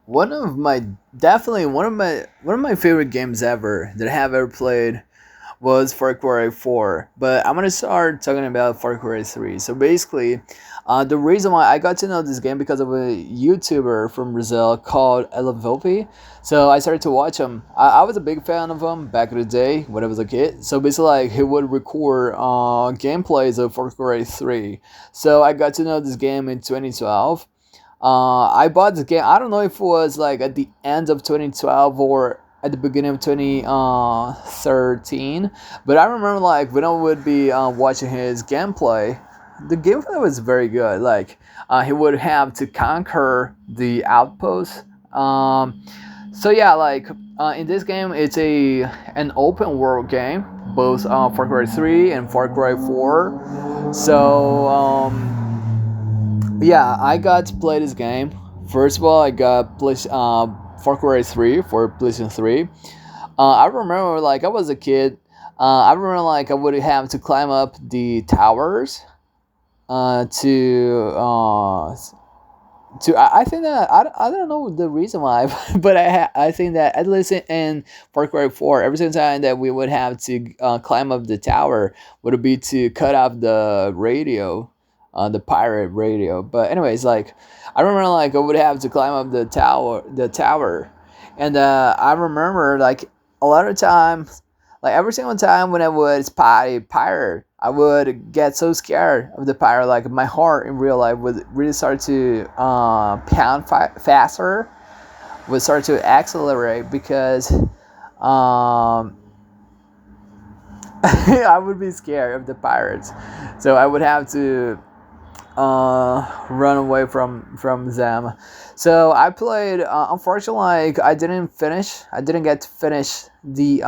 One of my definitely one of my favorite games ever that I have ever played was Far Cry 4, but I'm gonna start talking about Far Cry 3. So basically, the reason why I got to know this game because of a YouTuber from Brazil called Elavilpe. So I started to watch him. I was a big fan of him back in the day when I was a kid. So basically, like he would record gameplays of Far Cry 3. So I got to know this game in 2012. I bought this game. I don't know if it was like at the end of 2012 or at the beginning of 2013, but I remember like when I would be watching his gameplay, the gameplay was very good. Like he would have to conquer the outpost. So yeah, like in this game, it's an open world game, both Far Cry 3 and Far Cry 4. So yeah, I got to play this game. First of all, I got Far Cry 3 for PlayStation 3. I remember, like, I was a kid. I remember, like, I would have to climb up the towers to I think that I don't know the reason why, but I think that at least in Far Cry 4, every single time that we would have to climb up the tower would be to cut off the radio, the pirate radio. But anyways, like I remember like I would have to climb up the tower, and I remember like a lot of times, like every single time when I would spot a pirate, I would get so scared of the pirate. Like my heart in real life would really start to pound faster, would start to accelerate because I would be scared of the pirates. So I would have to run away from them. So I played. Unfortunately, like I didn't finish. I didn't get to finish the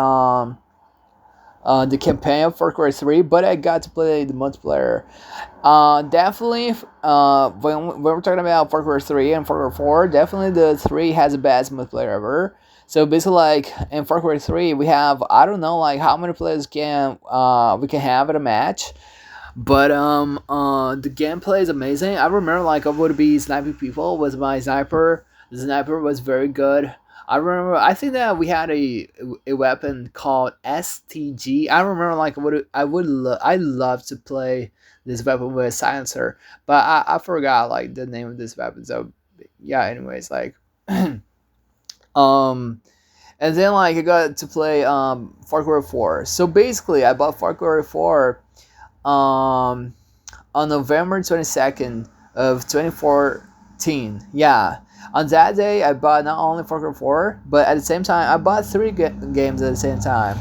campaign of Far Cry 3, but I got to play the multiplayer. Definitely, when we're talking about Far Cry 3 and Far Cry 4, definitely the 3 has the best multiplayer ever. So basically, like in Far Cry 3, we have I don't know like how many players can we can have at a match, but the gameplay is amazing. I remember like I would be sniping people with my sniper. The sniper was very good. I remember. I think that we had a weapon called STG. I remember like I love to play this weapon with silencer, but I forgot like the name of this weapon. So yeah. Anyways, like um, and then like I got to play Far Cry 4. So basically, I bought Far Cry 4 um on November 22nd of 2014. Yeah. On that day, I bought not only Far Cry 4, but at the same time, I bought three games at the same time: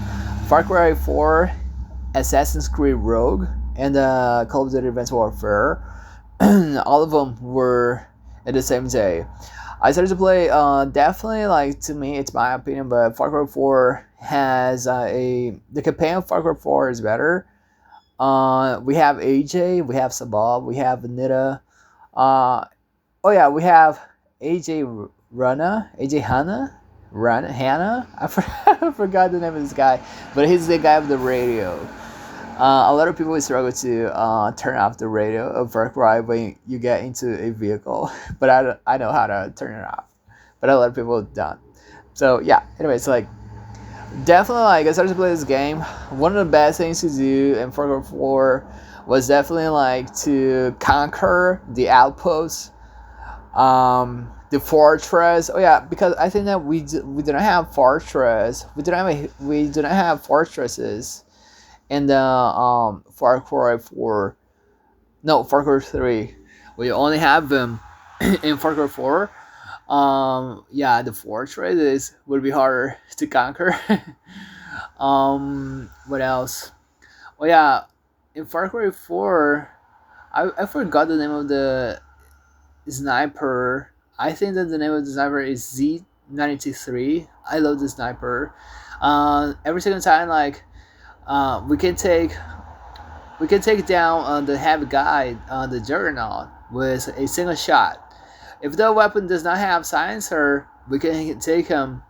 Far Cry 4, Assassin's Creed Rogue, and Call of Duty Advanced Warfare. All of them were at the same day. I started to play. Definitely, like to me, it's my opinion, but Far Cry 4 has the campaign of Far Cry 4 is better. We have AJ, we have Sabal, we have Anita. Uh, oh yeah, we have AJ Rana, AJ Hannah. I forgot the name of this guy, but he's the guy of the radio. A lot of people struggle to turn off the radio of Far Cry when you get into a vehicle, but I know how to turn it off, but a lot of people don't. So yeah, anyways, like definitely like I started to play this game. One of the best things to do in Far Cry 4 was definitely like to conquer the outposts, the fortress. Oh yeah, because I think that we do not have fortress. We do not have fortresses in the Far Cry 4. No, Far Cry 3. We only have them in Far Cry 4. Yeah, the fortresses would be harder to conquer. What else? Oh yeah, in Far Cry 4, I forgot the name of the sniper. I think that the name of the sniper is Z93. I love the sniper. Every single time, like, we can take down the heavy guy, the Juggernaut, with a single shot. If the weapon does not have silencer, we can take him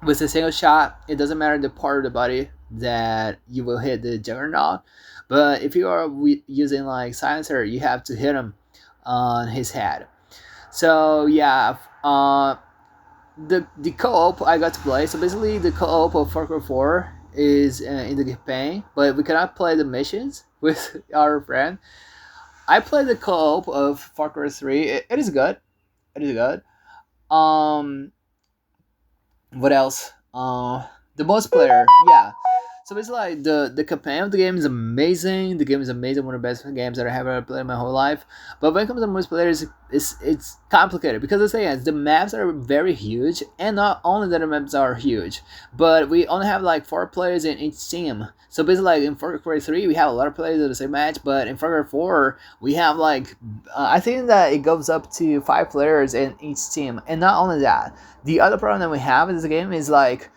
with a single shot. It doesn't matter the part of the body that you will hit the Juggernaut, but if you are using like silencer, you have to hit him on his head. So yeah, Uh, the co-op I got to play. So basically, the co-op of Far Cry 4 is in the campaign, but we cannot play the missions with our friend. I played the co-op of Far Cry 3. It is good. It is good. Um, what else? The multiplayer, yeah. So basically, like, the campaign of the game is amazing. The game is amazing, one of the best games that I have ever played in my whole life. But when it comes to multiplayer, it's complicated because the thing is, the maps are very huge, and not only that the maps are huge, but we only have like 4 players in each team. So basically, like in Far Cry 3, we have a lot of players in the same match, but in Far Cry 4, we have like I think that it goes up to 5 players in each team, and not only that, the other problem that we have in this game is like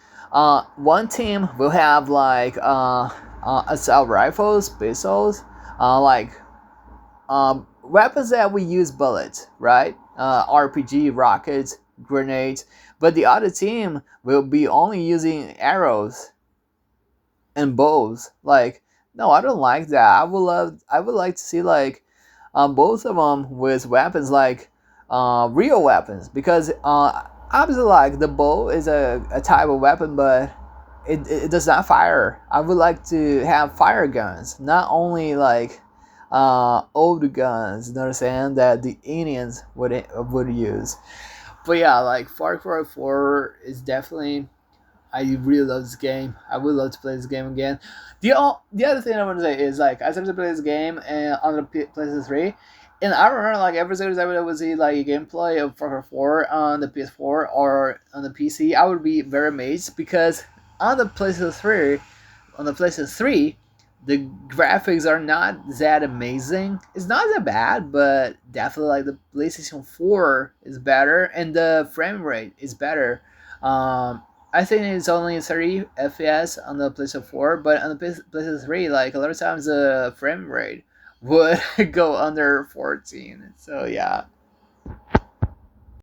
one team will have like assault rifles, pistols, like weapons that we use bullets, right? RPG, rockets, grenades. But the other team will be only using arrows and bows. Like, no, I don't like that. I would like to see like both of them with weapons like real weapons because obviously like the bow is a type of weapon, but it does not fire. I would like to have fire guns, not only like old guns. You know what I'm saying? That the Indians would use. But yeah, like Far Cry 4 is definitely. I really love this game. I would love to play this game again. The other thing I want to say is like I started to play this game on the PlayStation 3, and I remember like every single time I would see like a gameplay of Far Cry 4 on the PS4 or on the PC, I would be very amazed because on the PlayStation 3, on the PlayStation 3, the graphics are not that amazing. It's not that bad, but definitely like the PlayStation 4 is better and the frame rate is better. I think it's only 30 FPS on the PlayStation 4, but on the PlayStation 3, like a lot of times the frame rate would go under 14. So yeah.